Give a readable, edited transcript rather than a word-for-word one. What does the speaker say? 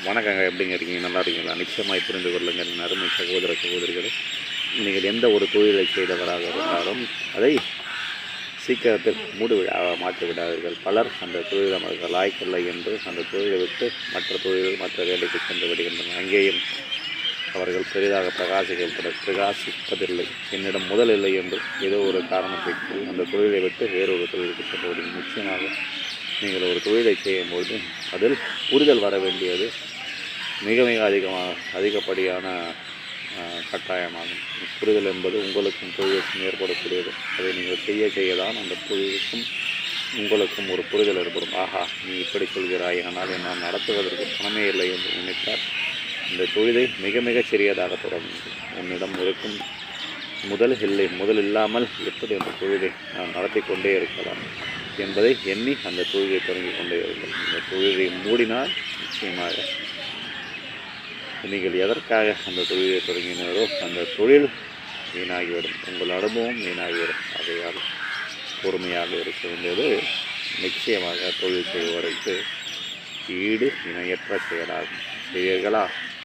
வணக்கங்க. எப்படிங்க இருக்கீங்க? நல்லா இருக்கீங்களா? நிச்சயமாய் புரிந்து கொள்ளுங்கள் என் அருமை சகோதர சகோதரிகளே. நீங்கள் எந்த ஒரு தொழிலை செய்தவராக இருந்தாலும் அதை சீக்கிரத்தில் மூடுவிழாக மாற்றி விடாதீர்கள். பலர் அந்த தொழில் நமக்கு லாய்க்கில்லை என்று அந்த தொழிலை விட்டு மற்ற வேலைக்கு சென்று விடுகின்றனர். அங்கேயும் அவர்கள் பெரிதாக பிரகாசிப்பதில்லை. என்னிடம் முதல் இல்லை என்று ஏதோ ஒரு காரணத்தை கூறி அந்த தொழிலை விட்டு வேறொரு தொழிலுக்கு சென்று விடுங்கள். நிச்சயமாக நீங்கள் ஒரு தொழிலை செய்யும்போது அதில் புரிதல் வர வேண்டியது மிக மிக அதிகப்படியான கட்டாயமாகும். புரிதல் என்பது உங்களுக்கும் தொழிலுக்கும் ஏற்படக்கூடியது. அதை நீங்கள் செய்ய தான் அந்த தொழிலுக்கும் உங்களுக்கும் ஒரு புரிதல் ஏற்படும். ஆஹா, நீ இப்படி சொல்கிறாய், ஆனால் என்னால் நடத்துவதற்கு பணமே இல்லை என்று நினைத்தால் இந்த தொழிலை மிக மிக சிறியதாக தொடங்கும். உன்னிடம் இருக்கும் முதல் இல்லாமல் எப்படி அந்த தொழிலை நான் நடத்தி கொண்டே இருக்கலாம் என்பதை எண்ணி அந்த தொழிலை தொடங்கி கொண்டே இருக்கும். இந்த தொழிலை மூடினால் நிச்சயமாக நீங்கள் எதற்காக அந்த தொழிலை தொடங்கினாரோ அந்த தொழில் வீணாகிவிடும், உங்கள் அனுபவம் வீணாகிவிடும். ஆகையால் பொறுமையாக இருக்க வேண்டியது நிச்சயமாக தொழில் செய்வதற்கு ஈடு இணையற்ற செயலாகும். செய்வீர்களா?